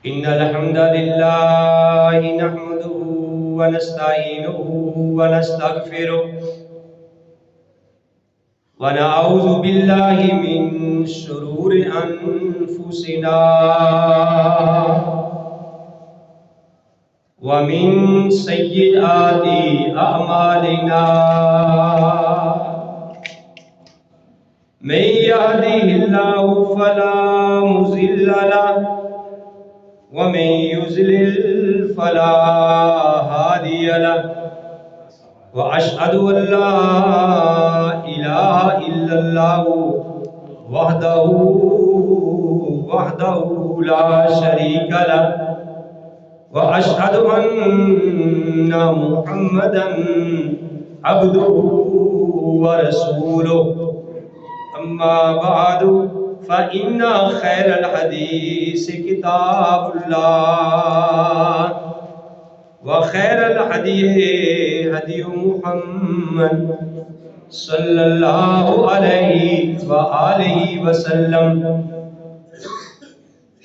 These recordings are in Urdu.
إن الحمد لله نحمده ونستعينه ونستغفره ونعوذ بالله من شرور أنفسنا ومن سيئات أعمالنا من يهده الله فلا مضل له ومن يضلل فلا هادي له وأشهد أن لا إله إلا الله وحده لا شريك له وأشهد أن محمدا عبده ورسوله أما بعد فإن خير الحديث كتاب الله وخير الهدي هدي محمد صلى الله عليه وآله وسلم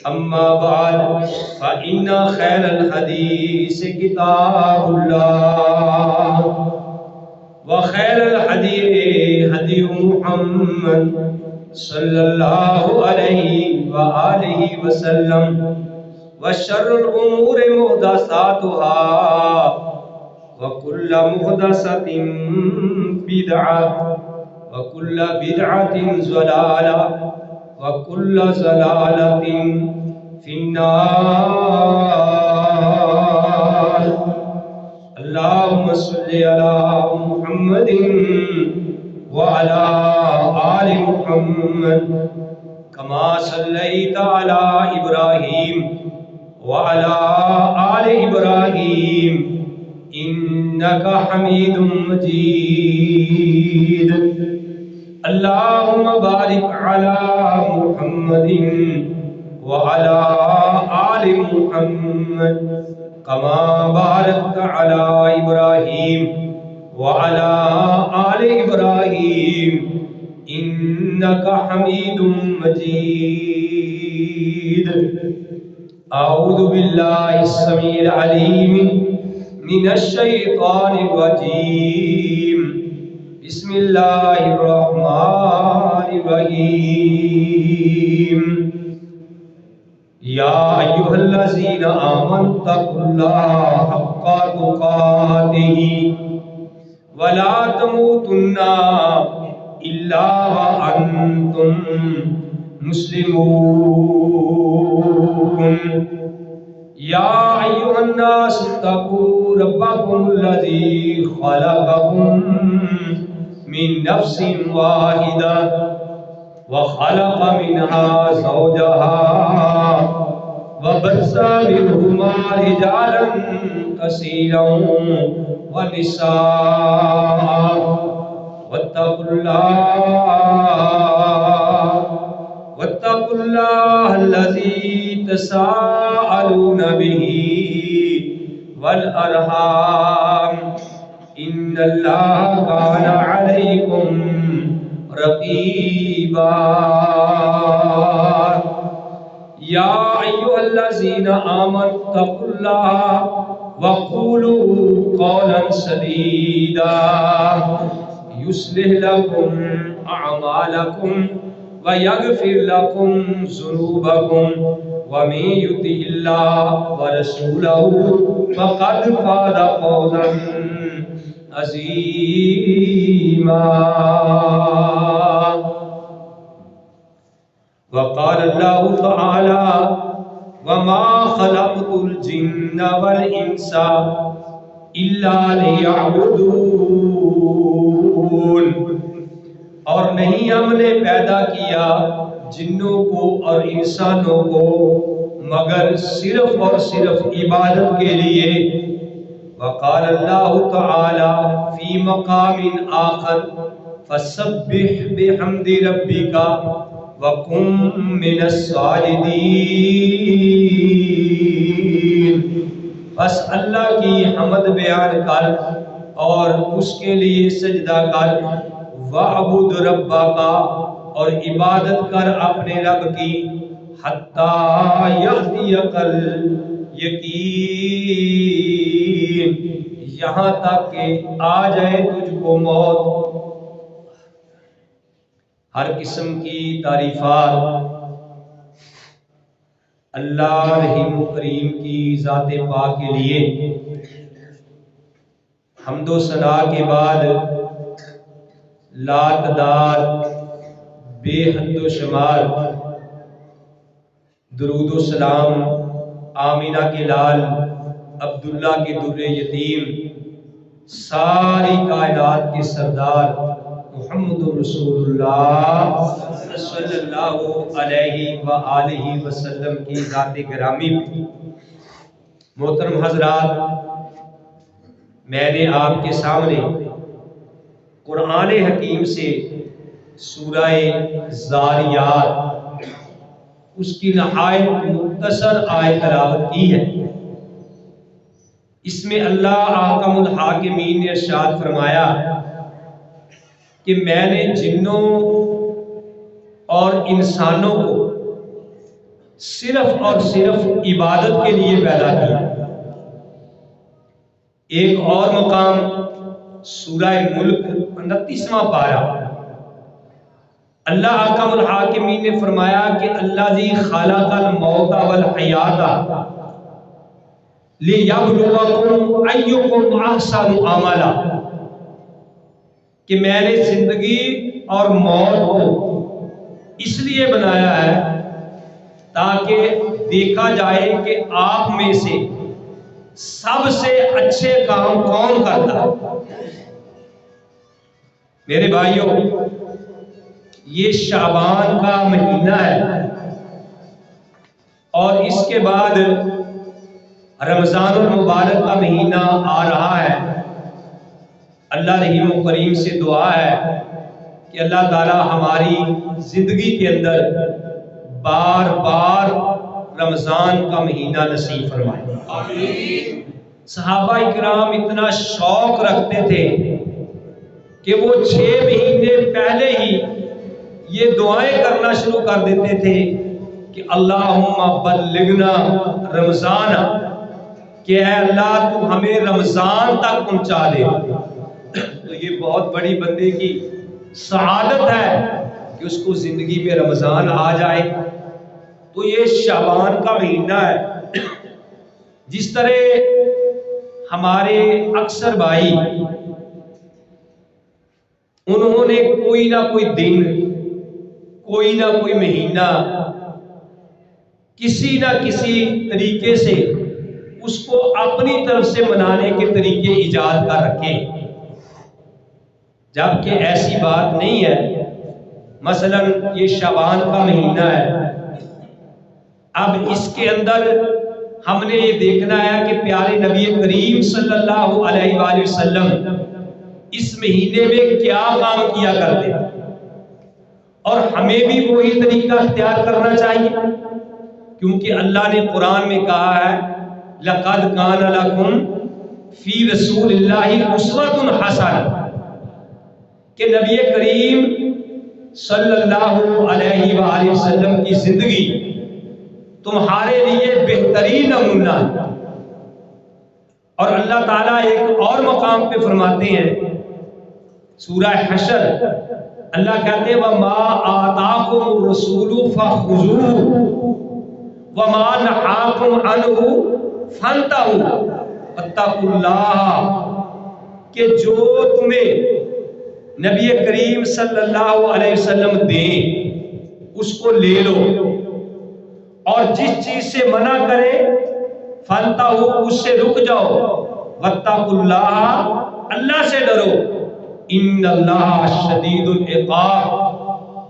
أما بعد فإن خير الحديث كتاب الله وخير الهدي هدي محمد صلى الله عليه وآله وسلم وشر الأمور محدثاتها وكل محدثة بدعة وكل بدعة ضلالة وكل ضلالة في النار. اللهم صل على محمد وعلى آل محمد كما صليت على إبراهيم وعلى آل إبراهيم إنك حميد مجيد. اللهم بارك على محمد وعلى آل محمد كما باركت على إبراهيم وعلى آل إبراهيم إنك حميد مجيد. أعوذ بالله السميع العليم من الشيطان الرجيم. بسم الله الرحمن الرحيم. يا أيها الذين آمنوا اتقوا الله حق تقاته ولا تموتن إلا وأنتم مسلمون. يا أيها الناس اتقوا ربكم الذي خلقكم من نفس واحدة وخلق منها زوجها وبث منهما رجالا كثيرا ونساء واتقوا الله الذي تساءلون به والأرحام إن الله كان عليكم رقيبا. يا أيها الذين آمنوا اتقوا الله وقولوا قولا سديدا يصلح لكم أعمالكم ويغفر لكم ذنوبكم ومن يطع الله ورسوله فقد فاز فوزا عظيما. وقال الله تعالى وما خلقت الجن والإنس إلا ليعبدون. اور نہیں ہم نے پیدا کیا جنوں کو اور انسانوں کو مگر صرف اور صرف عبادت کے لیے. وقال اللہ تعالی فی مقام آخر فسبح بحمد ربک وَقُمْ مِنَ السَّاجِدِينَ. بس اللہ کی حمد بیان کر اور اس کے لیے سجدہ کر. وَعْبُدْ رَبَّكَ اور عبادت کر اپنے رب کی حتی یأتیک الیقین، یہاں تک کہ آ جائے تجھ کو موت۔ ہر قسم کی تعریفات اللہ رحیم و کریم کی ذات پاک کے لیے۔ حمد و ثنا کے بعد لا تعداد بے حد و شمار درود و سلام آمینہ کے لال عبداللہ کے در یتیم ساری کائنات کے سردار محمد رسول اللہ صلی اللہ علیہ وآلہ وسلم کی ذات گرامی۔ محترم حضرات، میں نے آپ کے سامنے قرآن حکیم سے سورہ ذاریات اس کی نہایت مختصر آیت تلاوت کی ہے۔ اس میں اللہ احکم الحاکمین نے ارشاد فرمایا کہ میں نے جنوں اور انسانوں کو صرف اور صرف عبادت کے لیے پیدا کیا۔ ایک اور مقام سورہ ملک 29واں پارہ، اللہ احکم الحاکمین نے فرمایا کہ الذی خلق الموت والحیات لیبلوکم ایکم احسن عملا، کہ میں نے زندگی اور موت کو اس لیے بنایا ہے تاکہ دیکھا جائے کہ آپ میں سے سب سے اچھے کام کون کرتا ہے۔ میرے بھائیوں، یہ شعبان کا مہینہ ہے اور اس کے بعد رمضان المبارک کا مہینہ آ رہا ہے۔ اللہ رحیم و کریم سے دعا ہے کہ اللہ تعالی ہماری زندگی کے اندر بار بار رمضان کا مہینہ نصیب فرمائے۔ صحابہ اکرام اتنا شوق رکھتے تھے کہ وہ 6 مہینے پہلے ہی یہ دعائیں کرنا شروع کر دیتے تھے کہ اللہم بلغنا رمضان، کہ اے اللہ تو ہمیں رمضان تک پہنچا دے۔ تو یہ بہت بڑی بندے کی سعادت ہے کہ اس کو زندگی میں رمضان آ جائے۔ تو یہ شعبان کا مہینہ ہے۔ جس طرح ہمارے اکثر بھائی انہوں نے کوئی نہ کوئی دن، کوئی نہ کوئی مہینہ کسی نہ کسی طریقے سے اس کو اپنی طرف سے منانے کے طریقے ایجاد کر رکھے، جبکہ ایسی بات نہیں ہے۔ مثلا یہ شعبان کا مہینہ ہے، اب اس کے اندر ہم نے یہ دیکھنا ہے کہ پیارے نبی کریم صلی اللہ علیہ وآلہ وسلم اس مہینے میں کیا کام کیا کرتے، اور ہمیں بھی وہی طریقہ اختیار کرنا چاہیے، کیونکہ اللہ نے قرآن میں کہا ہے لَقَدْ كَانَ لَكُمْ فِي رَسُولِ اللَّهِ أُسْوَةٌ حَسَنَةٌ، کہ نبی کریم صلی اللہ علیہ وآلہ وسلم کی زندگی تمہارے لیے بہترین نمونہ ہے۔ اور اللہ تعالیٰ ایک اور مقام پہ فرماتے ہیں سورہ حشر، اللہ کہتے ہیں وَمَا آتَاكُمُ الرَّسُولُ فَخُذُوهُ وَمَا نَهَاكُمْ عَنْهُ فَانْتَهُوا وَاتَّقُوا اللَّهَ، کہ جو تمہیں نبی کریم صلی اللہ علیہ وسلم دیں اس کو لے لو، اور جس چیز سے منع کرے فَانْتَهُوا، اس سے رک جاؤ، وَاتَّقُوا اللَّهَ، اللہ سے ڈرو، ان اللہ شدید العقاب،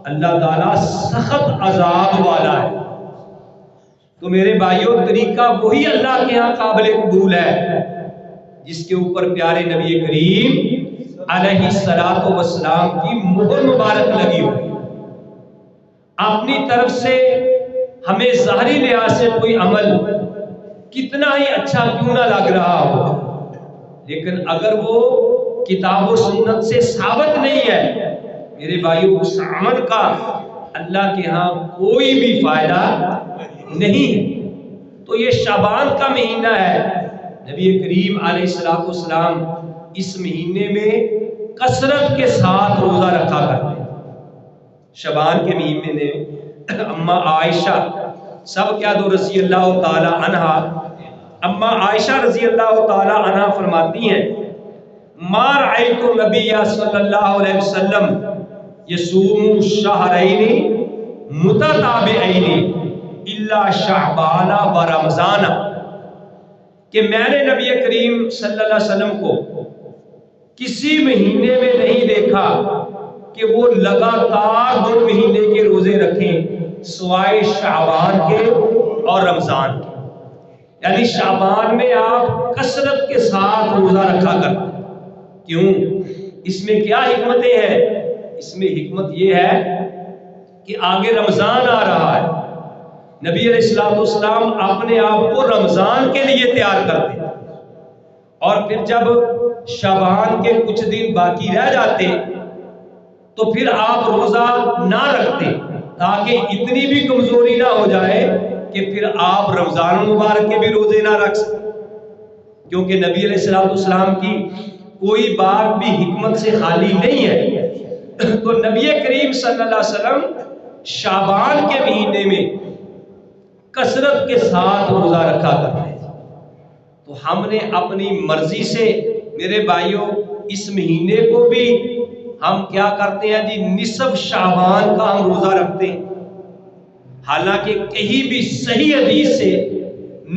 اللہ تعالیٰ سخت عذاب والا ہے۔ تو میرے بھائیوں، طریقہ وہی اللہ کے ہاں قابل قبول ہے جس کے اوپر پیارے نبی کریم علیہ السلام کی مہر مبارک لگی ہوئی۔ اپنی طرف سے ہمیں ظاہری لحاظ سے کوئی عمل کتنا ہی اچھا کیوں نہ لگ رہا ہو، لیکن اگر وہ کتاب و سنت سے ثابت نہیں ہے میرے بھائیوں، اس عمل کا اللہ کے ہاں کوئی بھی فائدہ نہیں ہے۔ تو یہ شعبان کا مہینہ ہے، نبی کریم علیہ السلام اس مہینے میں کثرت کے ساتھ روزہ رکھا کرتے ہیں۔ شعبان کے مہینے میں اما عائشہ سب کیا دو رضی اللہ تعالی عنہا، اما عائشہ رضی اللہ تعالی عنہا فرماتی ہیں ما رأیت نبی صلی اللہ علیہ وسلم یصوم شہرین متتابعین الا شعبان و رمضان، کہ میں نے نبی کریم صلی اللہ علیہ وسلم کو کسی مہینے میں نہیں دیکھا کہ وہ لگاتار 2 مہینے کے روزے رکھیں سوائے شعبان کے اور رمضان کے۔ یعنی شعبان میں آپ کثرت کے ساتھ روزہ رکھا کرتے ہیں۔ کیوں؟ اس میں کیا حکمتیں ہیں؟ اس میں حکمت یہ ہے کہ آگے رمضان آ رہا ہے، نبی علیہ السلام اپنے آپ کو رمضان کے لیے تیار کرتے ہیں، اور پھر جب شعبان کے کچھ دن باقی رہ جاتے تو پھر آپ روزہ نہ رکھتے تاکہ اتنی بھی کمزوری نہ ہو جائے کہ پھر آپ رمضان المبارک کے بھی روزے نہ رکھ سکیں، کیونکہ نبی علیہ السلام کی کوئی بات بھی حکمت سے خالی نہیں ہے۔ تو نبی کریم صلی اللہ علیہ وسلم شعبان کے مہینے میں کثرت کے ساتھ روزہ رکھا کرتے ہیں۔ تو ہم نے اپنی مرضی سے میرے بھائیوں اس مہینے کو بھی ہم کیا کرتے ہیں جی، نصف شعبان کا ہم روزہ رکھتے ہیں، حالانکہ کہیں بھی صحیح حدیث سے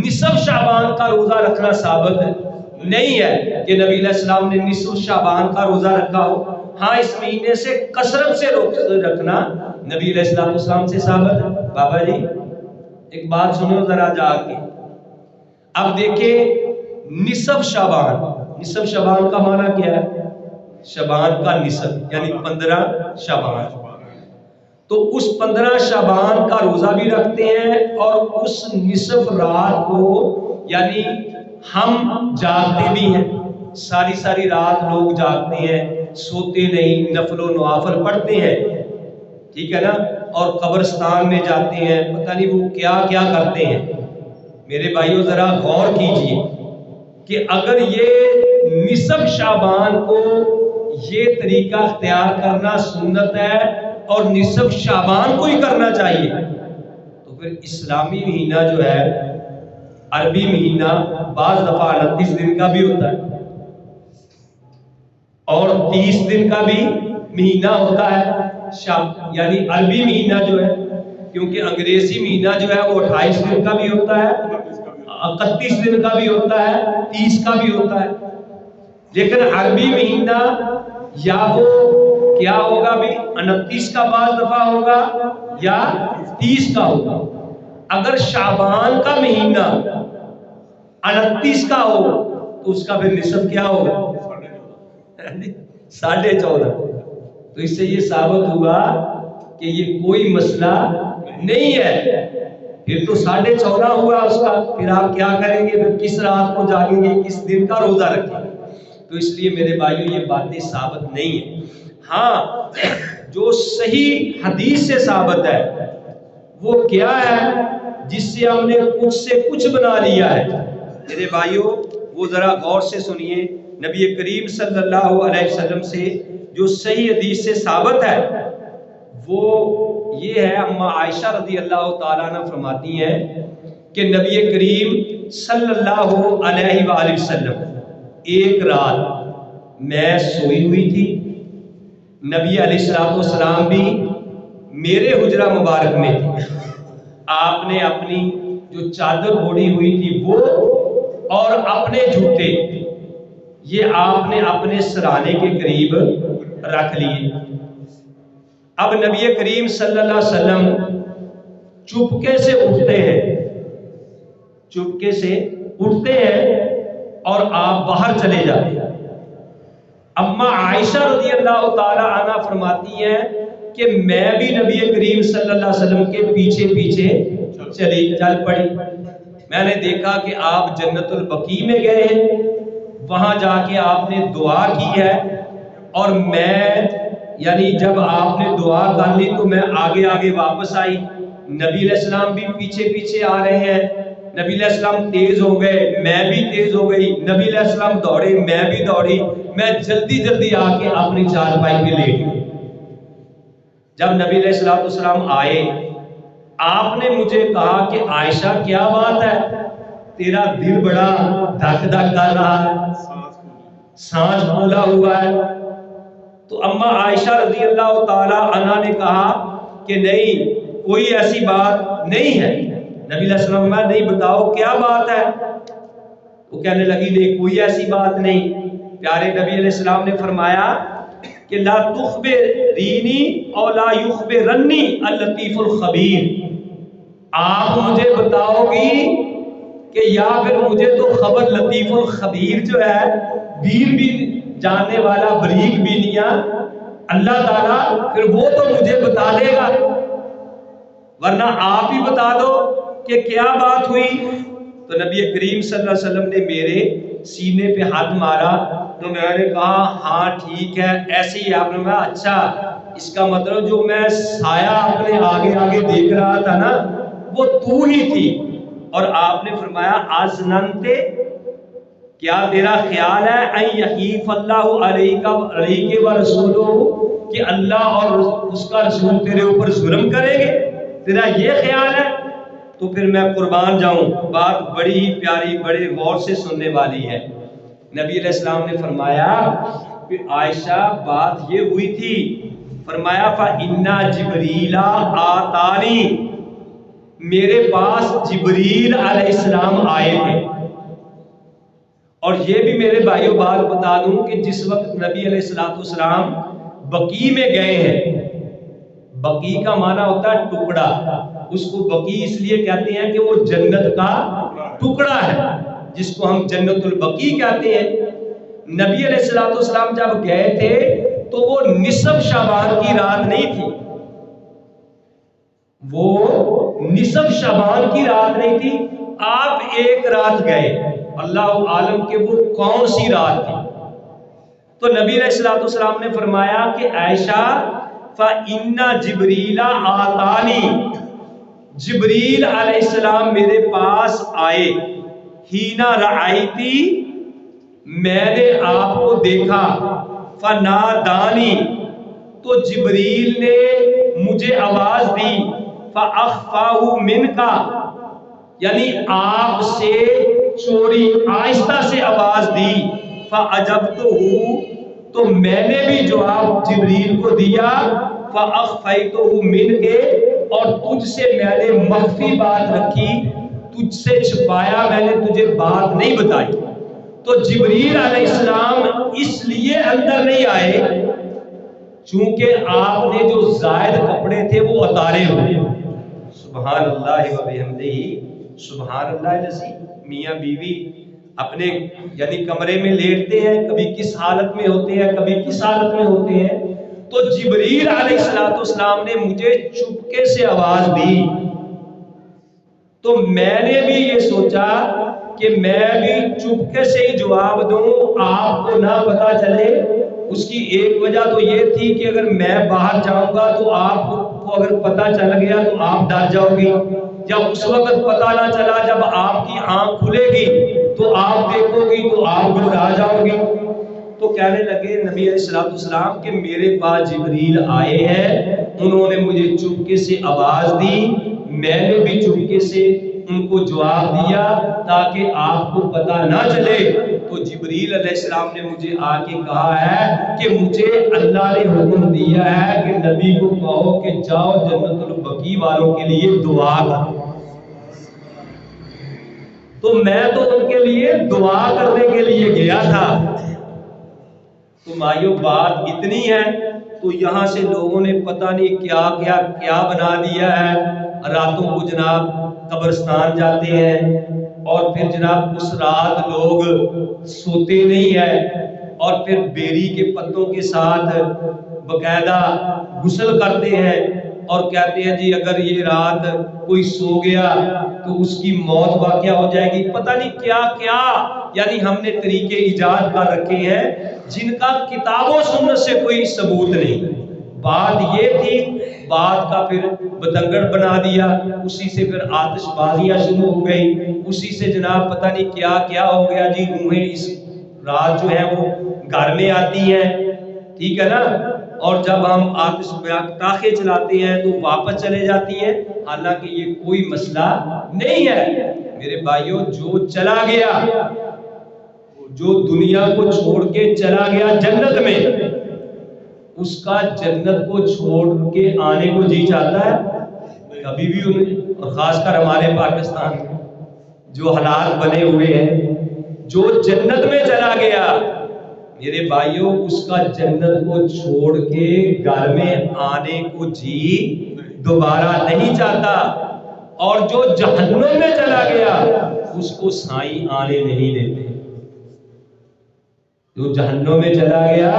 نصف شعبان کا روزہ رکھنا ثابت نہیں ہے کہ نبی علیہ السلام نے نصف شعبان کا روزہ رکھا ہو۔ ہاں اس مہینے سے کثرت سے رکھنا نبی علیہ السلام سے ثابت ہے۔ بابا جی ایک بات سنو ذرا جا کے، اب دیکھیں نصف شعبان کا معنی کیا ہے؟ شعبان کا نصف یعنی 15 شعبان، تو اس 15 شعبان کا روزہ بھی رکھتے ہیں، اور اس نصف رات کو یعنی ہم جاگتے بھی ہیں، ساری رات لوگ جاگتے ہیں، سوتے نہیں، نفل و نوافل پڑھتے ہیں، ٹھیک ہے نا، اور قبرستان میں جاتے ہیں، پتہ نہیں وہ کیا کیا کرتے ہیں۔ میرے بھائیوں ذرا غور کیجئے کہ اگر یہ نصف شعبان کو یہ طریقہ اختیار کرنا سنت ہے اور نصف شعبان کو ہی کرنا چاہیے، تو پھر اسلامی مہینہ جو ہے، عربی مہینہ بعض دفعہ 29 دن کا بھی ہوتا ہے اور 30 دن کا بھی مہینہ ہوتا ہے، یعنی عربی مہینہ جو ہے، کیونکہ انگریزی مہینہ جو ہے وہ 28 دن کا بھی ہوتا ہے، 31 دن کا بھی ہوتا ہے، 30 کا بھی ہوتا ہے، لیکن عربی مہینہ یا وہ کیا ہوگا بھی 29 کا بعض دفعہ ہوگا یا 30 کا ہوگا۔ اگر شعبان کا مہینہ 29 کا ہو تو اس کا پھر نصف کیا ہوگا؟ 14.5۔ تو اس سے یہ ثابت ہوا کہ یہ کوئی مسئلہ نہیں ہے، پھر تو 14.5 ہوا اس کا، پھر آپ کیا کریں گے؟ پھر کس رات کو جاگیں گے، کس دن کا روزہ رکھیں گے؟ تو اس لیے میرے بھائیوں یہ باتیں ثابت نہیں ہیں۔ ہاں جو صحیح حدیث سے ثابت ہے وہ کیا ہے؟ جس سے ہم نے کچھ سے کچھ بنا لیا ہے، میرے بھائیوں وہ ذرا غور سے سنیے۔ نبی کریم صلی اللہ علیہ وسلم سے جو صحیح حدیث سے ثابت ہے وہ یہ ہے، اما عائشہ رضی اللہ تعالیٰ عنہ فرماتی ہیں کہ نبی کریم صلی اللہ علیہ وآلہ وسلم ایک رات میں سوئی ہوئی تھی، نبی علیہ السلام بھی میرے حجرہ مبارک میں تھی، آپ نے اپنی جو چادر اوڑھی ہوئی تھی وہ اور اپنے جوتے یہ آپ نے اپنے سرانے کے قریب رکھ لیے۔ اب نبی کریم صلی اللہ علیہ وسلم چپکے سے اٹھتے ہیں اور آپ باہر چلے جاتے ہیں۔ اما عائشہ رضی اللہ تعالی عنہ فرماتی ہیں کہ میں بھی نبی کریم صلی اللہ علیہ وسلم کے پیچھے پیچھے چل پڑی۔ میں نے دیکھا کہ آپ جنت البقیع میں گئے ہیں، وہاں جا کے آپ نے دعا کی ہے، اور میں یعنی جب آپ نے دعا کر لی تو میں آگے واپس آئی، نبی علیہ السلام بھی پیچھے پیچھے آ رہے ہیں. نبی علیہ السلام تیز ہو گئے، میں بھی تیز ہو گئی. نبی علیہ السلام دوڑے، میں بھی دوڑی. میں جلدی جلدی آ کے اپنی چارپائی پہ لیٹ گئی. جب نبی علیہ السلام آئے، آپ نے مجھے کہا کہ عائشہ کیا بات ہے، تیرا دل بڑا دھک دھک کر رہا ہے، سانس پھولا ہوا ہے. تو اما عائشہ رضی اللہ تعالی عنہ نے کہا کہ نہیں، کوئی ایسی بات نہیں ہے. نبی علیہ السلام نے نہیں، بتاؤ کیا بات ہے. وہ کہنے لگی نہیں، کوئی ایسی بات نہیں. پیارے نبی علیہ السلام نے فرمایا کہ لا تخبرینی اور لا یخبرنی اللطیف الخبیر. آپ مجھے بتاؤ گی کہ یا پھر مجھے تو خبر لطیف الخبیر جو ہے، بین بھی جاننے والا، بریک بینیاں اللہ تعالیٰ، پھر وہ تو مجھے بتا دے گا، ورنہ آپ ہی بتا دو کہ کیا بات ہوئی. تو نبی کریم صلی اللہ علیہ وسلم نے میرے سینے پہ ہاتھ مارا. تو میں نے کہا ہاں ٹھیک ہے، ایسے ہی. آپ نے کہا اچھا، اس کا مطلب جو میں سایہ اپنے آگے آگے دیکھ رہا تھا نا، وہ تو ہی تھی. اور آپ نے فرمایا آزننتے، کیا تیرا خیال ہے ان یحیف اللہ علیک و رسولہ، کہ اللہ اور اس کا رسول تیرے اوپر ظلم کریں گے، تیرا یہ خیال ہے؟ تو پھر میں قربان جاؤں، بات بڑی ہی پیاری، بڑے غور سے سننے والی ہے. نبی علیہ السلام نے فرمایا کہ عائشہ بات یہ ہوئی تھی. فرمایا فَإِنَّ جِبْرِيلَ آتَانِي، میرے پاس جبریل علیہ السلام آئے تھے. اور یہ بھی میرے بھائیوں بات بتا دوں کہ جس وقت نبی علیہ السلام بقیع میں گئے ہیں، بقیع کا معنی ہوتا ہے ٹکڑا. اس کو بقیع اس لیے کہتے ہیں کہ وہ جنت کا ٹکڑا ہے، جس کو ہم جنت البقیع کہتے ہیں. نبی علیہ السلام جب گئے تھے تو وہ نصف شعبان کی رات نہیں تھی، وہ نصف شعبان کی رات نہیں تھی. آپ ایک رات گئے، اللہ عالم کہ وہ کون سی رات تھی. تو نبی علیہ السلام نے فرمایا کہ عائشہ فَإِنَّ جِبْرِيلَ آتَانِي، جبریل علیہ السلام میرے پاس آئے. ہینا رعایتی، میں نے آپ کو دیکھا. فنادانی، تو جبریل نے مجھے آواز دی. فاخفاہ منکا، یعنی آپ سے چوری آہستہ سے آواز دی. فاجبتہ، تو میں نے بھی جواب جبریل کو دیا. فاخفیتہ منک، اور تجھ سے میں نے مخفی بات رکھی، تجھ سے چھپایا، میں نے تجھے بات نہیں بتائی. تو جبریل علیہ السلام اس لیے اندر نہیں آئے چونکہ آپ نے جو زائد کپڑے تھے وہ اتارے ہوئے. سبحان اللہ و بحمدہ، سبحان اللہ العظیم. میاں بیوی اپنے یعنی کمرے میں لیٹتے ہیں، کبھی کس حالت میں ہوتے ہیں، کبھی کس حالت میں ہوتے ہیں. تو جبریل علیہ السلام نے مجھے چپکے سے آواز دی. تو میں نے بھی یہ سوچا کہ میں بھی چپکے سے ہی جواب دوں، آپ کو نہ پتا چلے. اس کی ایک وجہ تو یہ تھی کہ اگر میں باہر جاؤں گا تو آپ کو اگر پتا چل گیا تو آپ ڈر جاؤ گی، یا اس وقت پتا نہ چلا جب آپ کی آنکھ کھلے گی تو آپ دیکھو گی تو آپ گھبرا جاؤ گی. تو کہنے لگے نبی علیہ السلام کہ میرے پاس جبریل آئے ہیں، انہوں نے مجھے چپکے سے آواز دی، میں نے بھی چپکے سے ان کو جواب دیا تاکہ آپ کو پتہ نہ چلے. تو جبریل علیہ السلام نے مجھے آ کے کہا ہے کہ مجھے اللہ نے حکم دیا ہے کہ نبی کو کہو کہ جاؤ جنت البقیع والوں کے لیے دعا کرو. تو میں تو ان کے لیے دعا کرنے کے لیے گیا تھا. تو مائیو بات اتنی ہے، تو یہاں سے لوگوں نے پتہ نہیں کیا کیا کیا بنا دیا ہے. راتوں کو جناب قبرستان جاتے ہیں، اور پھر جناب اس رات لوگ سوتے نہیں ہیں، اور پھر بیری کے پتوں کے ساتھ باقاعدہ غسل کرتے ہیں، اور کہتے ہیں جی اگر یہ رات کوئی سو گیا تو اس کی موت واقعہ ہو جائے گی. پتہ نہیں کیا کیا یعنی ہم نے طریقے ایجاد کر رکھے ہیں جن کا کتاب و سنت سے کوئی ثبوت نہیں. بات یہ تھی، بات کا پھر بتنگڑ بنا دیا، اسی سے پھر آتش بازیاں شروع ہو گئی، اسی سے جناب پتہ نہیں کیا کیا ہو گیا جی، روحیں اس رات جو ہے وہ گھر میں آتی ہیں، ٹھیک ہے نا، اور جب ہم آتش پٹاخے چلاتے ہیں تو واپس چلے جاتی ہیں، حالانکہ یہ کوئی مسئلہ نہیں ہے میرے بھائیوں۔ جو چلا گیا، جو دنیا کو چھوڑ کے چلا گیا جنت میں، اس کا جنت کو چھوڑ کے آنے کو جی چاہتا ہے؟ کبھی بھی انہیں، اور خاص کر ہمارے پاکستان میں جو حالات بنے ہوئے ہیں، جو جنت میں چلا گیا میرے بھائیوں، اس کا جنت کو چھوڑ کے گھر میں آنے کو جی دوبارہ نہیں چاہتا، اور جو جہنم میں چلا گیا اس کو سائیں آنے نہیں دیتے۔ جو جہنم میں چلا گیا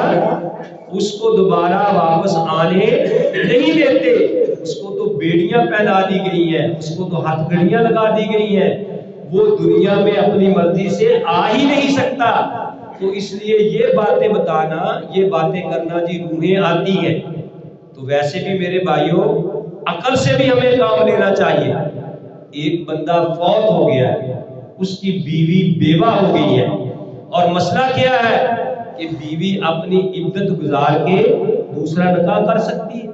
اس کو دوبارہ واپس آنے نہیں دیتے، اس کو تو بیڑیاں پہنا دی گئی ہیں، اس کو تو ہتھ گھڑیاں لگا دی گئی ہیں، وہ دنیا میں اپنی مرضی سے آ ہی نہیں سکتا۔ تو اس لیے یہ باتیں بتانا، یہ باتیں کرنا جی روحیں آتی ہیں، تو ویسے بھی میرے بھائیوں عقل سے بھی ہمیں کام لینا چاہیے۔ ایک بندہ فوت ہو گیا ہے، اس کی بیوی بیوہ ہو گئی ہے، اور مسئلہ کیا ہے کہ بیوی اپنی عدت گزار کے دوسرا نکاح کر سکتی ہے۔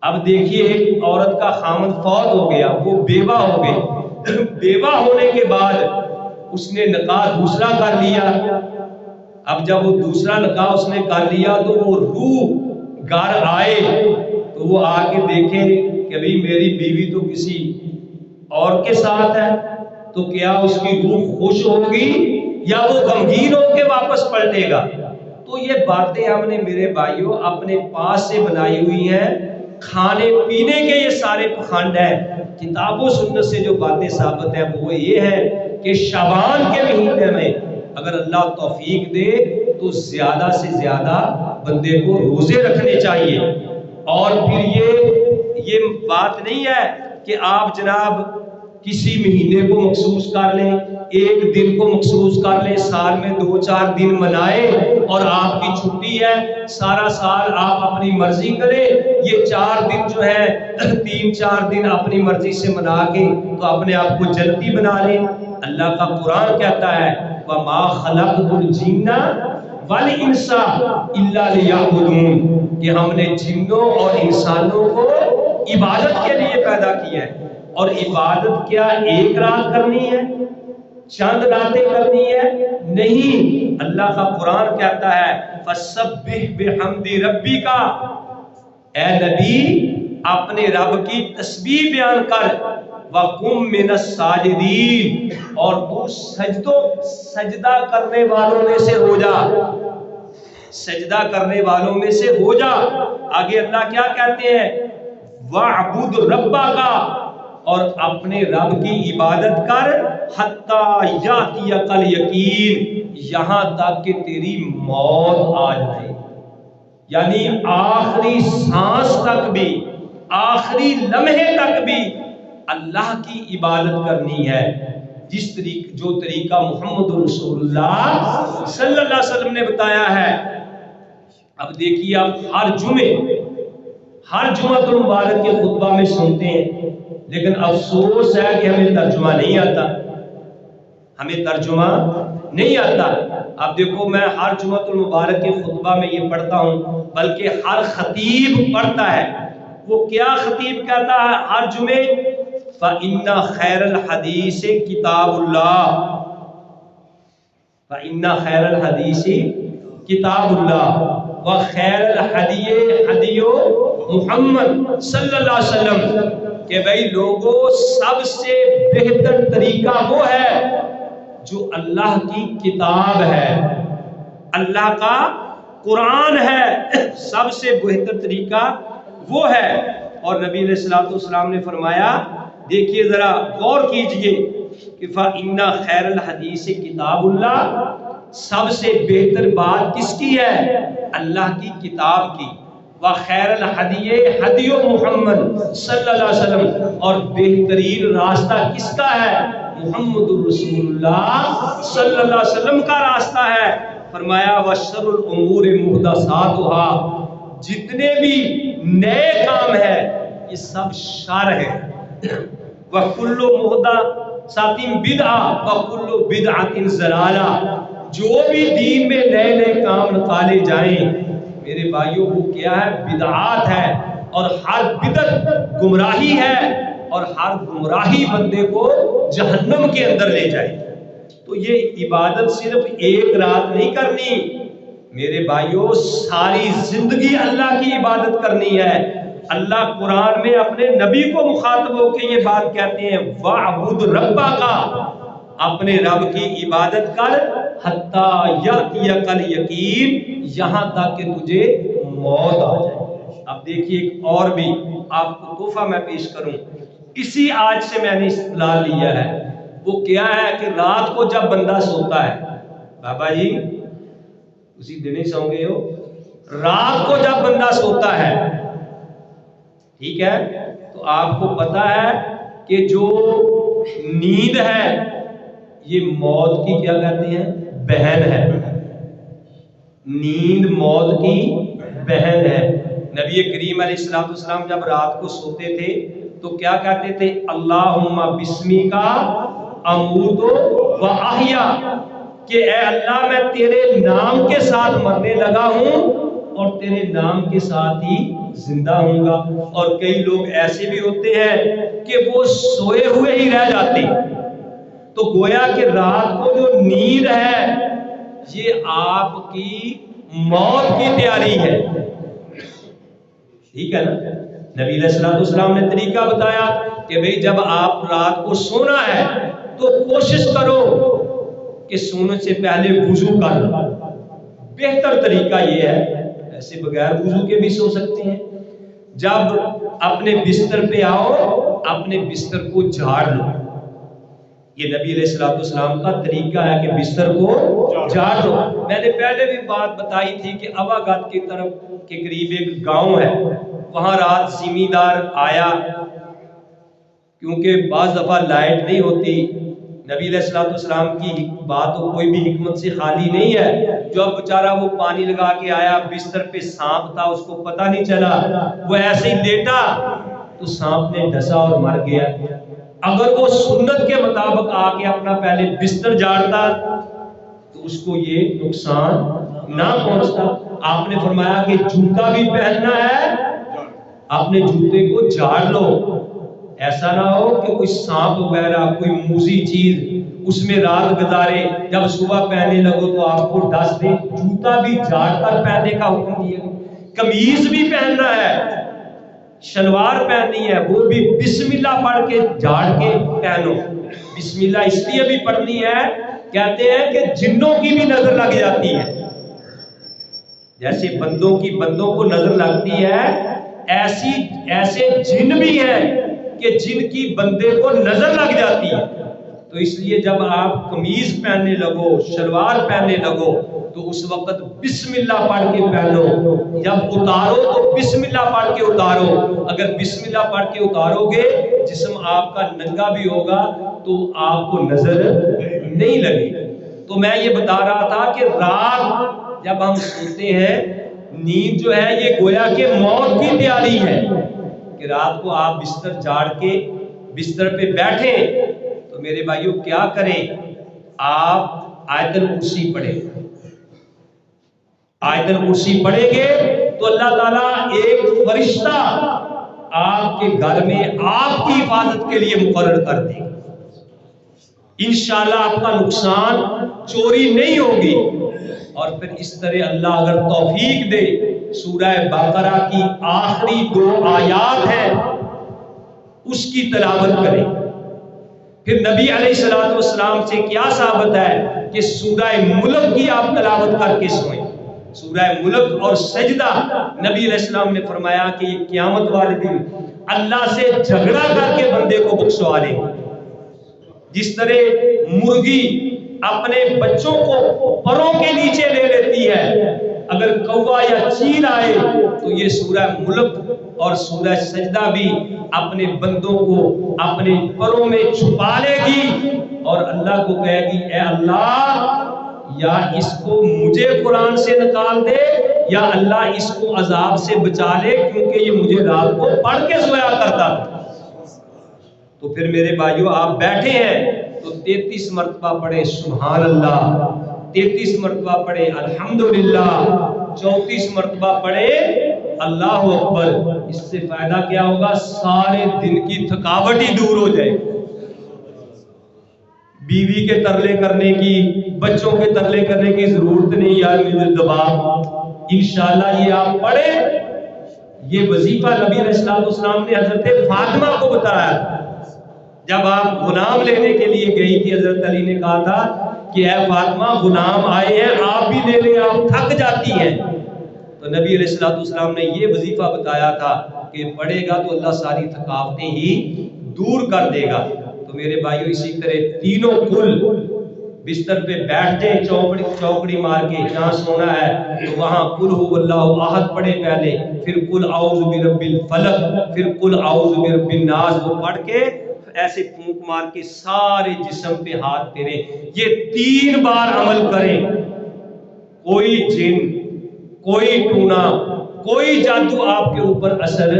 اب دیکھیے ایک عورت کا خامد فوت ہو گیا، وہ بیوہ ہو گئی، بیوہ ہونے کے بعد اس نے نکاح دوسرا کر لیا۔ اب جب وہ دوسرا نکاح اس نے کر لیا تو وہ روح گھر آئے تو وہ آ کے دیکھے کہ بھئی میری بیوی تو کسی اور کے ساتھ ہے، تو کیا اس کی روح خوش ہوگی یا وہ غمگین ہو کے واپس پلٹے گا؟ تو یہ باتیں ہم نے میرے بھائیوں اپنے پاس سے بنائی ہوئی ہیں، کھانے پینے کے یہ سارے پخنڈ ہیں۔ کتاب و سنت سے جو باتیں ثابت ہیں وہ یہ ہے کہ شعبان کے مہینے میں اگر اللہ توفیق دے تو زیادہ سے زیادہ بندے کو روزے رکھنے چاہیے۔ اور پھر یہ بات نہیں ہے کہ آپ جناب کسی مہینے کو مخصوص کر لیں، ایک دن کو مخصوص کر لیں، سال میں 2-4 دن منائیں اور آپ کی چھٹی ہے، سارا سال آپ اپنی مرضی کریں۔ یہ 4 دن جو ہے 3-4 دن اپنی مرضی سے منا کے تو اپنے آپ کو جنتی بنا لیں۔ اللہ کا قرآن کہتا ہے وَمَا خَلَقْتُ الْجِنَّ وَالْإِنسَ إِلَّا لِيَعْبُدُونِ، کہ ہم نے جنوں اور انسانوں کو عبادت کے لیے پیدا کیا ہے۔ اور عبادت کیا ایک رات کرنی ہے، چند راتیں کرنی ہے؟ نہیں، اللہ کا قرآن کہتا ہے فَسَبِّحْ بِحَمْدِ رَبِّكَ، اے نبی اپنے رب کی تسبیح بیان کر، وَقُمْ مِنَ السَّاجِدِينَ، اور تو سجدہ کرنے والوں میں سے ہو جا، سجدہ کرنے والوں میں سے ہو جا۔ آگے اللہ کیا کہتے ہیں وَعْبُدْ رَبَّكَ، اور اپنے رب کی عبادت کر، حَتَّى يَأْتِيَكَ الْيَقِينُ، یہاں تک کہ تیری موت آ جائے، یعنی آخری سانس تک بھی، آخری لمحے تک بھی اللہ کی عبادت کرنی ہے، جو طریقہ محمد رسول اللہ صلی اللہ علیہ وسلم نے بتایا ہے۔ اب دیکھیے آپ ہر جمعہ المبارک کے خطبہ میں سنتے ہیں، لیکن افسوس ہے کہ ہمیں ترجمہ نہیں آتا، ہمیں ترجمہ نہیں آتا۔ اب دیکھو میں ہر جمعہ المبارک کے خطبہ میں یہ پڑھتا ہوں، بلکہ ہر خطیب پڑھتا ہے۔ وہ کیا خطیب کہتا ہے ہر جمعے؟ فَإِنَّ خَيْرَ الْحَدِيثِ كِتَابُ اللَّهِ، فَإِنَّ خَيْرَ الْحَدِيثِ كِتَابُ اللَّهِ وَخَيْرَ الْحَدِيِّ هَدْيُ محمد صلی اللہ علیہ وسلم، کہ بھئی لوگوں سب سے بہتر طریقہ وہ ہے جو اللہ کی کتاب ہے، اللہ کا قرآن ہے، سب سے بہتر طریقہ وہ ہے۔ اور نبی علیہ الصلوۃ والسلام نے فرمایا، دیکھیے ذرا غور کیجئے کہ فَإِنَّ خَيْرَ الْحَدِيثِ كِتَابُ اللَّهِ، سب سے بہتر بات کس کی ہے؟ اللہ کی کتاب کی۔ وَخَيْرَ الْحَدِيِّ هَدْيُ محمد صلی اللہ علیہ وسلم، اور بہترین راستہ کس کا ہے؟ محمد رسول اللہ صلی اللہ علیہ وسلم کا راستہ ہے۔ فرمایا وَشَرُّ الْأُمُورِ مُحْدَثَاتُهَا، جتنے بھی نئے کام ہیں یہ سب شر ہے. وَكُلُّ مُحْدَثَةٍ بِدْعَةٌ وَكُلُّ بِدْعَةٍ ضَلَالَةٌ. جو بھی دین میں نئے نئے کام نکالے جائیں میرے بھائیوں وہ کیا ہے؟ بدعات ہے. اور ہر بدعت گمراہی ہے اور ہر گمراہی بندے کو جہنم کے اندر لے جائے. تو یہ عبادت صرف ایک رات نہیں کرنی میرے بھائیوں، ساری زندگی اللہ کی عبادت کرنی ہے. اللہ قرآن میں اپنے نبی کو مخاطب ہو کے یہ بات کہتے ہیں وَاعْبُدْ رَبَّكَ، اپنے رب کی عبادت کر حَتَّى يَأْتِيَكَ الْيَقِينُ، یہاں تک کہ تجھے موت آ جائے. اب دیکھیے ایک اور بھی آپ کو تحفہ میں پیش کروں، اسی آج سے میں نے اصطلاح لیا ہے. وہ کیا ہے کہ رات کو جب بندہ سوتا ہے، بابا جی اسی دن ہی سو گئے ہو، رات کو جب بندہ سوتا ہے ٹھیک ہے، تو آپ کو پتا ہے کہ جو نیند ہے یہ موت کی کیا کہتے ہیں؟ بہن ہے. نیند موت کی بہن ہے. نبی کریم علیہ الصلوۃ والسلام جب رات کو سوتے تھے تو کیا کہتے تھے؟ اللہم بسمک اموت و احیا، کہ اے اللہ میں تیرے نام کے ساتھ مرنے لگا ہوں اور تیرے نام کے ساتھ ہی زندہ ہوں گا. اور کئی لوگ ایسے بھی ہوتے ہیں کہ وہ سوئے ہوئے ہی رہ جاتے، تو گویا کہ رات کو جو نیند ہے یہ آپ کی موت کی تیاری ہے. ٹھیک ہے نا؟ نبی علیہ الصلوۃ والسلام نے طریقہ بتایا کہ بھئی جب آپ رات کو سونا ہے تو کوشش کرو کہ سونے سے پہلے وضو کر لو. بہتر طریقہ یہ ہے، ایسے بغیر وضو کے بھی سو سکتے ہیں. جب اپنے بستر پہ آؤ اپنے بستر کو جھاڑ لو. یہ نبی علیہ الصلوۃ والسلام کا طریقہ ہے کہ بستر کو جھاڑ لو. میں نے پہلے بھی بات بتائی تھی کہ اباگت کی طرف کے قریب ایک گاؤں ہے، وہاں رات زمیندار آیا، کیونکہ بعض دفعہ لائٹ نہیں ہوتی. نبی علیہ الصلوۃ والسلام کی بات تو کوئی بھی حکمت سے خالی نہیں ہے. جو اب بیچارہ وہ پانی لگا کے آیا، بستر پہ سانپ تھا اس کو پتہ نہیں چلا، وہ ایسے ہی لیٹا تو سانپ نے ڈسا اور مر گیا. اگر وہ سنت کے مطابق آ کے اپنا پہلے بستر جھاڑتا تو اس کو یہ نقصان نہ پہنچتا. آپ نے فرمایا کہ جوتا بھی پہننا ہے اپنے جوتے کو جھاڑ لو، ایسا نہ ہو کہ کوئی سانپ وغیرہ کوئی موذی چیز اس میں رات گزارے، جب صبح پہننے لگو تو آپ کو ڈس دے. جوتا بھی جھاڑ کر پہننے کا حکم دیا. قمیض بھی پہننا ہے، شلوار پہننی ہے، وہ بھی بسم اللہ پڑھ کے جھاڑ کے پہنو. بسم اللہ اس لیے بھی پڑھنی ہے، کہتے ہیں کہ جنوں کی بھی نظر لگ جاتی ہے. جیسے بندوں کی بندوں کو نظر لگتی ہے، ایسے جن بھی ہیں کہ جن کی بندے کو نظر لگ جاتی ہے. تو اس لیے جب آپ قمیض پہننے لگو، شلوار پہننے لگو تو اس وقت بسم اللہ پڑھ کے پہنو. جب اتارو تو بسم اللہ پڑھ کے اتارو. اگر بسم اللہ پڑھ کے اتارو گے جسم آپ کا ننگا بھی ہوگا تو آپ کو نظر نہیں لگے. تو میں یہ بتا رہا تھا کہ رات جب ہم سوتے ہیں، نیند جو ہے یہ گویا کہ موت کی تیاری ہے. کہ رات کو آپ بستر جھاڑ کے بستر پہ بیٹھیں تو میرے بھائیوں کیا کریں؟ آپ آیت الکرسی پڑھیں. آیت الکرسی پڑھیں گے تو اللہ تعالیٰ ایک فرشتہ آپ کے گھر میں آپ کی حفاظت کے لیے مقرر کر دے. انشاءاللہ آپ کا نقصان چوری نہیں ہوگی. اور پھر اس طرح اللہ اگر توفیق دے سورہ بقرہ کی آخری 2 آیات ہیں اس کی تلاوت کریں. پھر نبی علیہ الصلوۃ والسلام سے کیا ثابت ہے کہ سورہ ملک کی آپ تلاوت کر کے سوئیں. سورہ ملک اور سجدہ نبی علیہ السلام نے فرمایا کہ یہ قیامت والے دن اللہ سے جھگڑا کر کے بندے کو بخشوا لے گا. جس طرح مرغی اپنے بچوں کو پروں کے نیچے لے لیتی ہے، اگر کوا یا چیل آئے تو یہ سورہ ملک اور سورہ سجدہ بھی اپنے بندوں کو اپنے پروں میں چھپا لے گی اور اللہ کو کہے گی اے اللہ یا اس کو مجھے قرآن سے نکال دے یا اللہ اس کو عذاب سے بچا لے کیونکہ یہ مجھے رات کو پڑھ کے سویا کرتا تھا۔ تو پھر میرے بھائیو آپ بیٹھے ہیں تو 33 مرتبہ پڑھے سبحان اللہ، 33 مرتبہ پڑھے الحمدللہ، 34 مرتبہ پڑھے اللہ اکبر۔ اس سے فائدہ کیا ہوگا؟ سارے دن کی تھکاوٹ ہی دور ہو جائے۔ بیوی کے ترلے کرنے کی، بچوں کے ترلے کرنے کی ضرورت نہیں، یار مجھے دبا۔ انشاءاللہ یہ آپ پڑھیں۔ یہ وظیفہ نبی علیہ السلام نے حضرت فاطمہ کو بتایا تھا جب آپ غلام لینے کے لیے گئی تھی۔ حضرت علی نے کہا تھا کہ اے فاطمہ غلام آئے ہیں، آپ بھی لے لیں، آپ تھک جاتی ہیں۔ تو نبی علیہ السلام نے یہ وظیفہ بتایا تھا کہ پڑھے گا تو اللہ ساری تھکاوٹیں ہی دور کر دے گا۔ تو میرے بھائیو اسی طرح تینوں کل بستر پہ بیٹھتے ہیں چوکڑی مار کے، جہاں سونا ہے تو وہاں قل هو اللہ احد پڑھے پہلے، پھر قل اعوذ برب الفلق، پھر قل اعوذ برب الناس، وہ پڑھ کے ایسے پھونک مار کے سارے جسم پہ ہاتھ پھیریں۔ یہ 3 بار عمل کریں، کوئی جن، کوئی ٹونا، کوئی جادو آپ کے اوپر اثر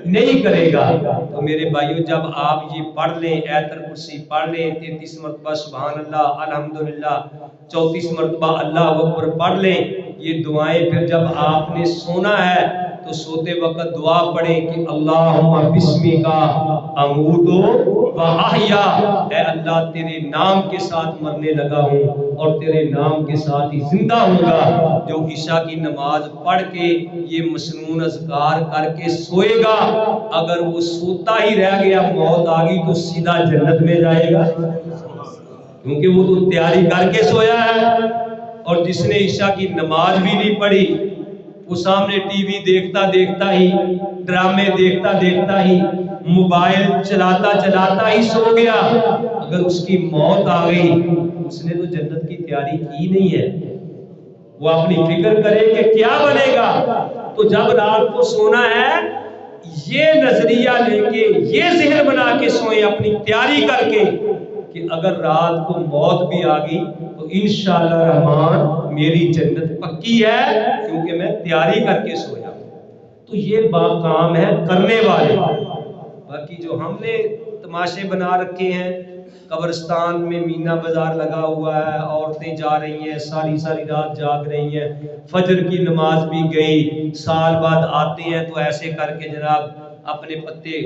نہیں کرے گا۔ تو میرے بھائیو جب آپ یہ پڑھ لیں، آیت الکرسی پڑھ لیں، 33 مرتبہ سبحان اللہ الحمدللہ، 34 مرتبہ اللہ اکبر پڑھ لیں، یہ دعائیں پھر جب آپ نے سونا ہے تو سوتے وقت دعا پڑھیں کہ اللہم بسمک اموت و احیا، اے اللہ تیرے نام کے ساتھ مرنے لگا ہوں اور تیرے نام کے ساتھ ہی زندہ ہوں گا۔ جو عشاء کی نماز پڑھ کے یہ مسنون اذکار کر کے سوئے گا، اگر وہ سوتا ہی رہ گیا، موت آ گئی تو سیدھا جنت میں جائے گا، کیونکہ وہ تو تیاری کر کے سویا ہے۔ اور جس نے عشاء کی نماز بھی نہیں پڑھی، وہ سامنے ٹی وی دیکھتا دیکھتا ہی، ڈرامے دیکھتا دیکھتا ہی، موبائل چلاتا چلاتا ہی سو گیا، اگر اس کی موت آ گئی اس نے تو جنت کی تیاری کی نہیں ہے۔ وہ اپنی فکر کرے کہ کیا بنے گا۔ تو جب رات کو سونا ہے یہ نظریہ لے کے، یہ ذہن بنا کے سوئیں اپنی تیاری کر کے کہ اگر رات کو موت بھی آ گئی تو انشاءاللہ رحمان میری جنت پکی ہے کیونکہ میں تیاری کر کے سویا۔ تو یہ کام ہے کرنے والے۔ باقی جو ہم نے تماشے بنا رکھے ہیں، قبرستان میں مینا بازار لگا ہوا ہے، عورتیں جا رہی ہیں ساری ساری رات جاگ رہی ہیں، فجر کی نماز بھی گئی، سال بعد آتے ہیں تو ایسے کر کے جناب اپنے پتے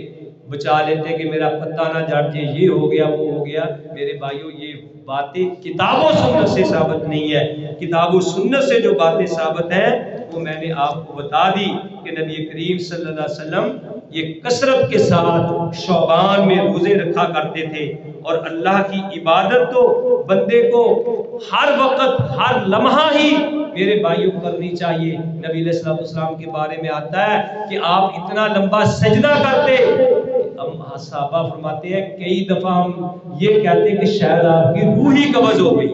بچا لیتے کہ میرا پتہ نہ جھڑ جائے، یہ ہو گیا وہ ہو گیا۔ میرے بھائیوں یہ باتیں کتاب و سنت سے ثابت نہیں ہے۔ کتاب و سنت سے جو باتیں ثابت ہیں وہ میں نے آپ کو بتا دی کہ نبی کریم صلی اللہ علیہ وسلم یہ کثرت کے ساتھ شعبان میں روزے رکھا کرتے تھے، اور اللہ کی عبادت تو بندے کو ہر وقت ہر لمحہ ہی میرے بھائیوں کرنی چاہیے۔ نبی علیہ السلام کے بارے میں آتا ہے کہ آپ اتنا لمبا سجدہ کرتے، صحابہ فرماتے ہیں کئی دفعہ ہم یہ کہتے ہیں کہ شاید آپ کی روح ہی قبض ہو گئی۔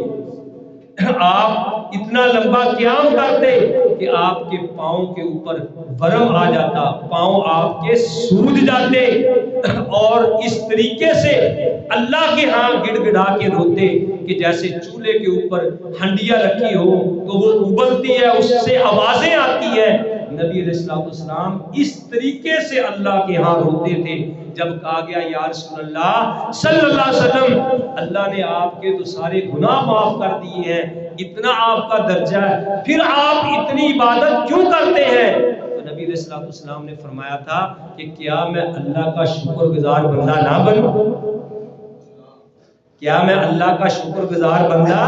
آپ اتنا لمبا قیام کرتے کہ آپ کے پاؤں کے اوپر ورم آ جاتا، پاؤں آپ کے سوج جاتے، اور اس طریقے سے اللہ کے ہاں گڑ گڑا کے روتے کہ جیسے چولہے کے اوپر ہنڈیاں رکھی ہو تو وہ ابلتی ہے، اس سے آوازیں آتی ہیں۔ نبی علیہ السلام اس طریقے سے اللہ کے ہاں روتے تھے۔ جب کہا گیا یا رسول اللہ صلی اللہ علیہ وسلم اللہ نے آپ کے تو سارے گناہ معاف کر دیے ہیں، اتنا آپ کا درجہ ہے، پھر آپ اتنی عبادت کیوں کرتے ہیں؟ تو نبی علیہ السلام نے فرمایا تھا کہ کیا میں اللہ کا شکر گزار بندہ نہ بنوں؟ کیا میں اللہ کا شکر گزار بندہ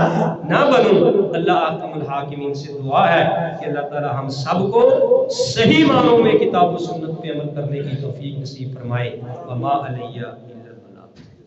نہ بنوں؟ اللہ احکم الحاکمین سے دعا ہے کہ اللہ تعالی ہم سب کو صحیح معنوں میں کتاب و سنت پہ عمل کرنے کی توفیق نصیب فرمائے۔ وما علیہ